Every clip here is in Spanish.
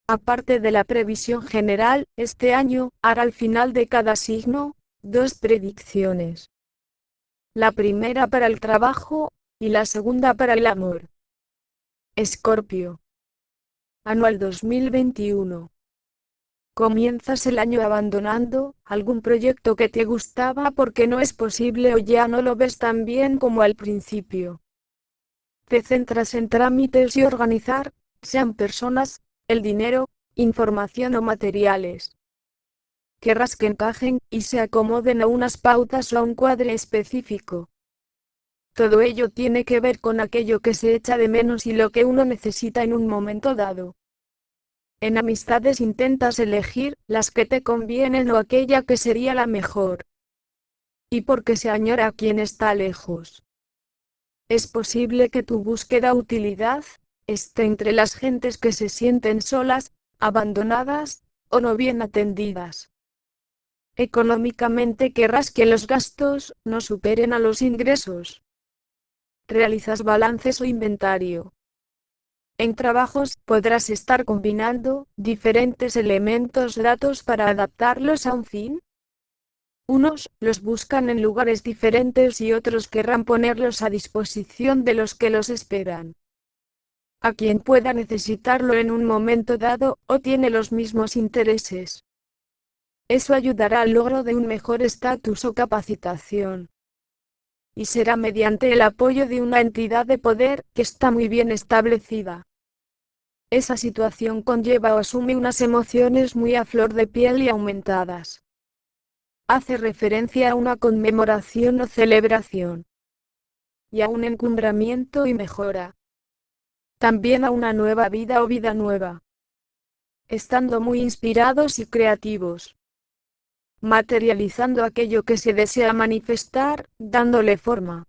Aparte de la previsión general, este año hará al final de cada signo 2 predicciones. La primera para el trabajo, y la segunda para el amor. Escorpio. Anual 2021. Comienzas el año abandonando algún proyecto que te gustaba porque no es posible o ya no lo ves tan bien como al principio. Te centras en trámites y organizar, sean personas, el dinero, información o materiales. Querrás que encajen y se acomoden a unas pautas o a un cuadro específico. Todo ello tiene que ver con aquello que se echa de menos y lo que uno necesita en un momento dado. En amistades intentas elegir las que te convienen o aquella que sería la mejor. Y porque se añora a quien está lejos. Es posible que tu búsqueda utilidad esté entre las gentes que se sienten solas, abandonadas, o no bien atendidas. Económicamente querrás que los gastos no superen a los ingresos. Realizas balances o inventario. En trabajos podrás estar combinando diferentes elementos datos para adaptarlos a un fin. Unos los buscan en lugares diferentes y otros querrán ponerlos a disposición de los que los esperan. A quien pueda necesitarlo en un momento dado o tiene los mismos intereses. Eso ayudará al logro de un mejor estatus o capacitación. Y será mediante el apoyo de una entidad de poder que está muy bien establecida. Esa situación conlleva o asume unas emociones muy a flor de piel y aumentadas. Hace referencia a una conmemoración o celebración. Y a un encumbramiento y mejora. También a una nueva vida o vida nueva. Estando muy inspirados y creativos. Materializando aquello que se desea manifestar, dándole forma.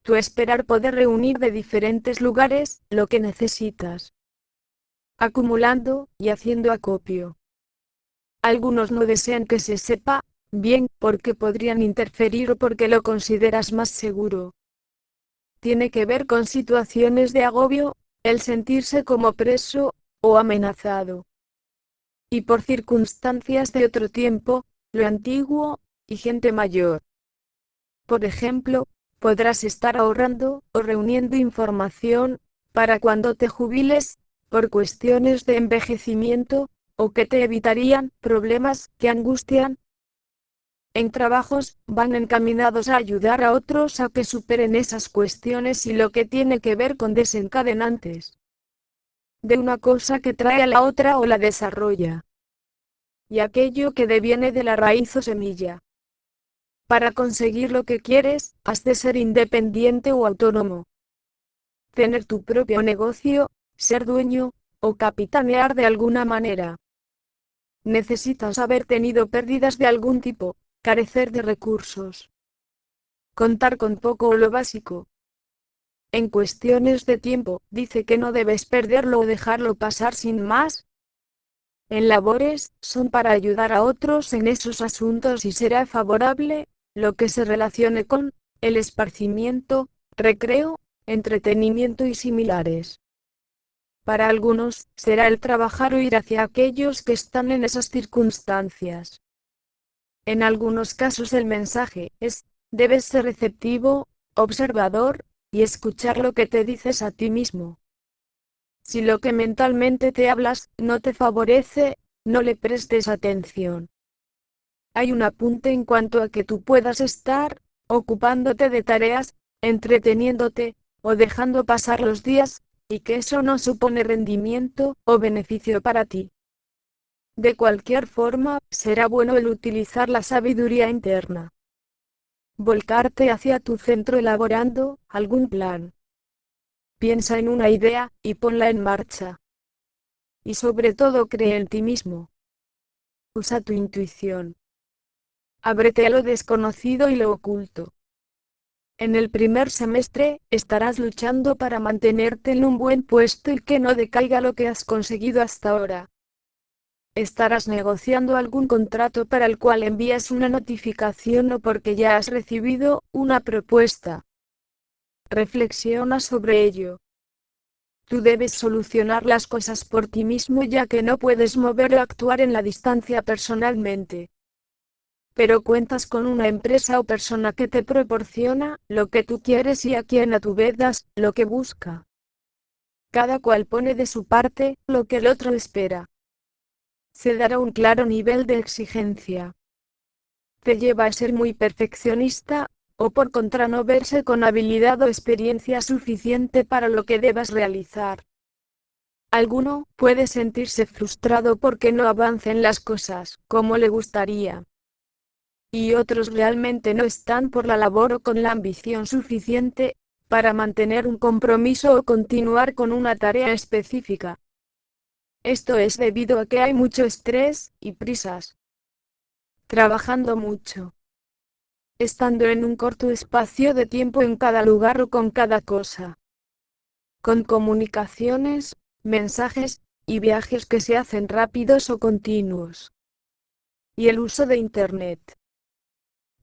Tú esperar poder reunir de diferentes lugares lo que necesitas. Acumulando y haciendo acopio. Algunos no desean que se sepa, bien, porque podrían interferir o porque lo consideras más seguro. Tiene que ver con situaciones de agobio, el sentirse como preso, o amenazado. Y por circunstancias de otro tiempo, lo antiguo, y gente mayor. Por ejemplo, podrás estar ahorrando o reuniendo información, para cuando te jubiles, por cuestiones de envejecimiento, o que te evitarían problemas que angustian. En trabajos, van encaminados a ayudar a otros a que superen esas cuestiones y lo que tiene que ver con desencadenantes. De una cosa que trae a la otra o la desarrolla. Y aquello que deviene de la raíz o semilla. Para conseguir lo que quieres, has de ser independiente o autónomo. Tener tu propio negocio, ser dueño, o capitanear de alguna manera. Necesitas haber tenido pérdidas de algún tipo, carecer de recursos. Contar con poco o lo básico. En cuestiones de tiempo, dice que no debes perderlo o dejarlo pasar sin más. En labores, son para ayudar a otros en esos asuntos y será favorable, lo que se relacione con el esparcimiento, recreo, entretenimiento y similares. Para algunos, será el trabajar o ir hacia aquellos que están en esas circunstancias. En algunos casos el mensaje es, debes ser receptivo, observador, y escuchar lo que te dices a ti mismo. Si lo que mentalmente te hablas no te favorece, no le prestes atención. Hay un apunte en cuanto a que tú puedas estar ocupándote de tareas, entreteniéndote, o dejando pasar los días, y que eso no supone rendimiento o beneficio para ti. De cualquier forma, será bueno el utilizar la sabiduría interna. Volcarte hacia tu centro elaborando algún plan. Piensa en una idea, y ponla en marcha. Y sobre todo cree en ti mismo. Usa tu intuición. Ábrete a lo desconocido y lo oculto. En el primer semestre, estarás luchando para mantenerte en un buen puesto y que no decaiga lo que has conseguido hasta ahora. Estarás negociando algún contrato para el cual envías una notificación o porque ya has recibido una propuesta. Reflexiona sobre ello. Tú debes solucionar las cosas por ti mismo ya que no puedes mover o actuar en la distancia personalmente. Pero cuentas con una empresa o persona que te proporciona lo que tú quieres y a quien a tu vez das lo que busca. Cada cual pone de su parte lo que el otro espera. Se dará un claro nivel de exigencia. Te lleva a ser muy perfeccionista, o por contra no verse con habilidad o experiencia suficiente para lo que debas realizar. Alguno puede sentirse frustrado porque no avancen las cosas como le gustaría. Y otros realmente no están por la labor o con la ambición suficiente para mantener un compromiso o continuar con una tarea específica. Esto es debido a que hay mucho estrés y prisas. Trabajando mucho. Estando en un corto espacio de tiempo en cada lugar o con cada cosa. Con comunicaciones, mensajes, y viajes que se hacen rápidos o continuos. Y el uso de Internet.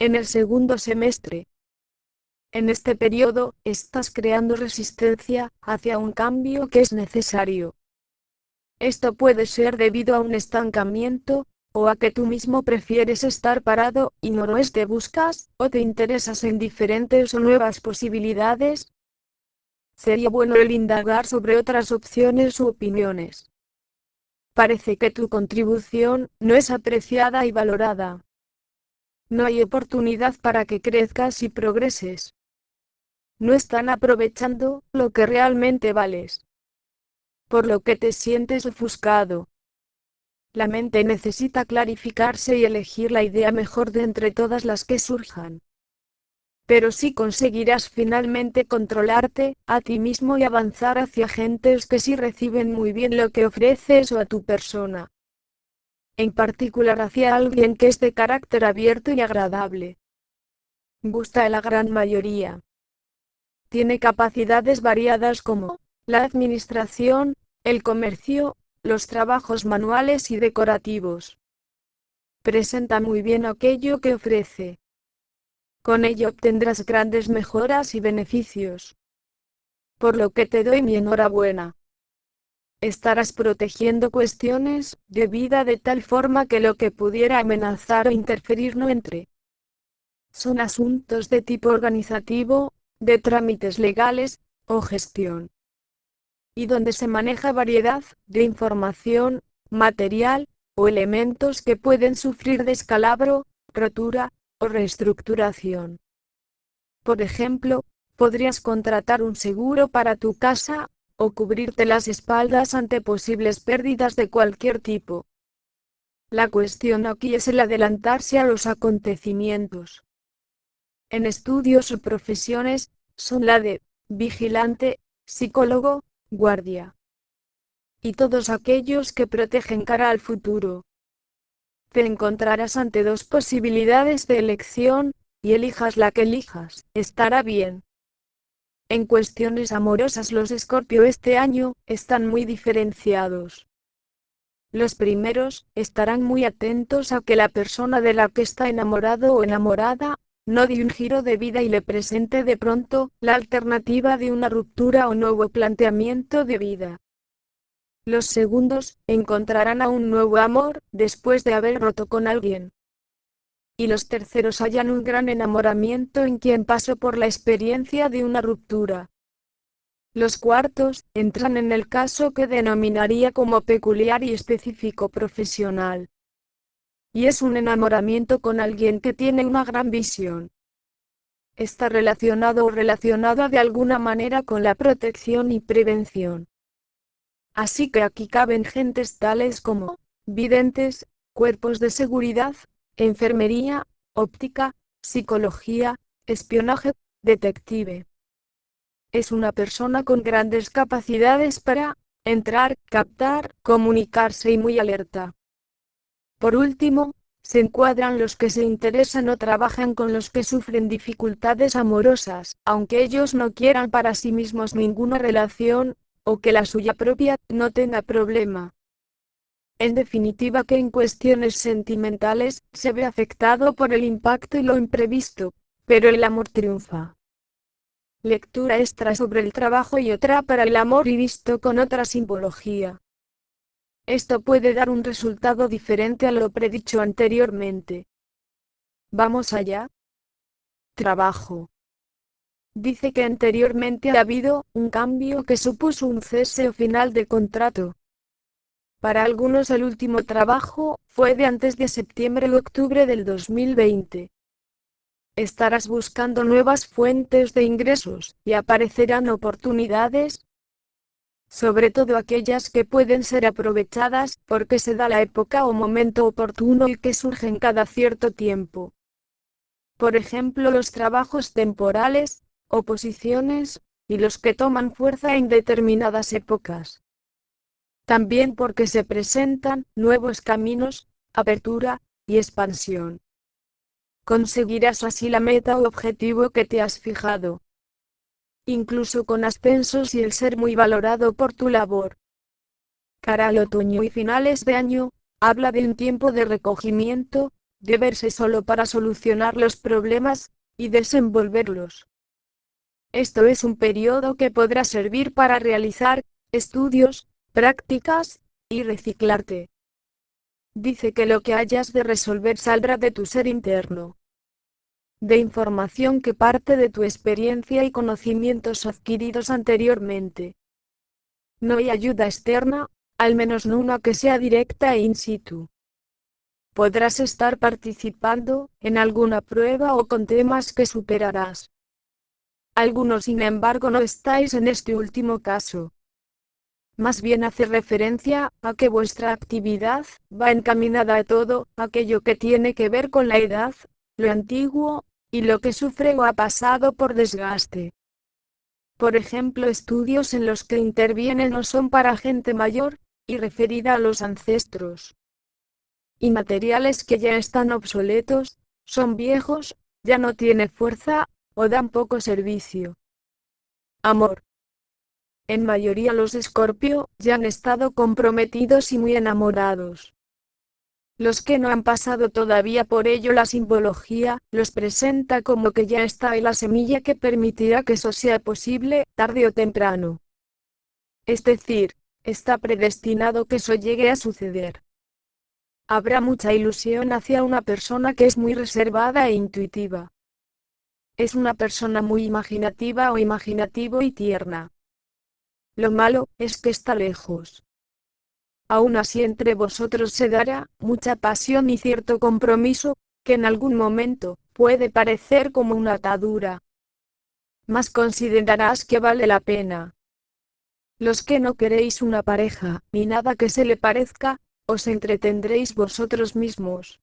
En el segundo semestre. En este periodo, estás creando resistencia hacia un cambio que es necesario. Esto puede ser debido a un estancamiento, o a que tú mismo prefieres estar parado, y noroeste buscas, o te interesas en diferentes o nuevas posibilidades. Sería bueno el indagar sobre otras opciones u opiniones. Parece que tu contribución no es apreciada y valorada. No hay oportunidad para que crezcas y progreses. No están aprovechando lo que realmente vales. Por lo que te sientes ofuscado. La mente necesita clarificarse y elegir la idea mejor de entre todas las que surjan. Pero sí conseguirás finalmente controlarte a ti mismo y avanzar hacia gentes que sí reciben muy bien lo que ofreces o a tu persona. En particular hacia alguien que es de carácter abierto y agradable. Gusta a la gran mayoría. Tiene capacidades variadas como la administración, el comercio, los trabajos manuales y decorativos. Presenta muy bien aquello que ofrece. Con ello obtendrás grandes mejoras y beneficios. Por lo que te doy mi enhorabuena. Estarás protegiendo cuestiones de vida de tal forma que lo que pudiera amenazar o interferir no entre. Son asuntos de tipo organizativo, de trámites legales, o gestión. Y donde se maneja variedad de información, material, o elementos que pueden sufrir descalabro, rotura, o reestructuración. Por ejemplo, podrías contratar un seguro para tu casa, o cubrirte las espaldas ante posibles pérdidas de cualquier tipo. La cuestión aquí es el adelantarse a los acontecimientos. En estudios o profesiones, son la de vigilante, psicólogo, guardia. Y todos aquellos que protegen cara al futuro. Te encontrarás ante dos posibilidades de elección, y elijas la que elijas, estará bien. En cuestiones amorosas los Escorpio este año están muy diferenciados. Los primeros estarán muy atentos a que la persona de la que está enamorado o enamorada no dé un giro de vida y le presente de pronto la alternativa de una ruptura o nuevo planteamiento de vida. Los segundos encontrarán a un nuevo amor después de haber roto con alguien. Y los terceros hallan un gran enamoramiento en quien pasó por la experiencia de una ruptura. Los cuartos entran en el caso que denominaría como peculiar y específico profesional. Y es un enamoramiento con alguien que tiene una gran visión. Está relacionado o relacionada de alguna manera con la protección y prevención. Así que aquí caben gentes tales como videntes, cuerpos de seguridad, enfermería, óptica, psicología, espionaje, detective. Es una persona con grandes capacidades para entrar, captar, comunicarse y muy alerta. Por último, se encuadran los que se interesan o trabajan con los que sufren dificultades amorosas, aunque ellos no quieran para sí mismos ninguna relación, o que la suya propia no tenga problema. En definitiva que en cuestiones sentimentales se ve afectado por el impacto y lo imprevisto, pero el amor triunfa. lectura extra sobre el trabajo y otra para el amor y visto con otra simbología. Esto puede dar un resultado diferente a lo predicho anteriormente. Vamos allá. Trabajo. Dice que anteriormente ha habido un cambio que supuso un cese o final de contrato. Para algunos el último trabajo fue de antes de septiembre u octubre del 2020. Estarás buscando nuevas fuentes de ingresos y aparecerán oportunidades, sobre todo aquellas que pueden ser aprovechadas porque se da la época o momento oportuno y que surgen cada cierto tiempo. Por ejemplo, los trabajos temporales, oposiciones, y los que toman fuerza en determinadas épocas. También porque se presentan nuevos caminos, apertura y expansión. Conseguirás así la meta o objetivo que te has fijado. Incluso con ascensos y el ser muy valorado por tu labor. Cara al otoño y finales de año, habla de un tiempo de recogimiento, de verse solo para solucionar los problemas y desenvolverlos. Esto es un periodo que podrá servir para realizar estudios, prácticas y reciclarte. Dice que lo que hayas de resolver saldrá de tu ser interno. De información que parte de tu experiencia y conocimientos adquiridos anteriormente. No hay ayuda externa, al menos no una que sea directa e in situ. Podrás estar participando en alguna prueba o con temas que superarás. Algunos, sin embargo, no estáis en este último caso. Más bien hace referencia a que vuestra actividad va encaminada a todo aquello que tiene que ver con la edad, lo antiguo, y lo que sufre o ha pasado por desgaste. Por ejemplo, estudios en los que intervienen no son para gente mayor, y referida a los ancestros. Y materiales que ya están obsoletos, son viejos, ya no tiene fuerza, o dan poco servicio. Amor. En mayoría los Escorpio ya han estado comprometidos y muy enamorados. Los que no han pasado todavía por ello, la simbología los presenta como que ya está ahí la semilla que permitirá que eso sea posible, tarde o temprano. Es decir, está predestinado que eso llegue a suceder. Habrá mucha ilusión hacia una persona que es muy reservada e intuitiva. Es una persona muy imaginativa o imaginativo y tierna. Lo malo es que está lejos. Aún así entre vosotros se dará mucha pasión y cierto compromiso, que en algún momento puede parecer como una atadura. Mas considerarás que vale la pena. Los que no queréis una pareja, ni nada que se le parezca, os entretendréis vosotros mismos.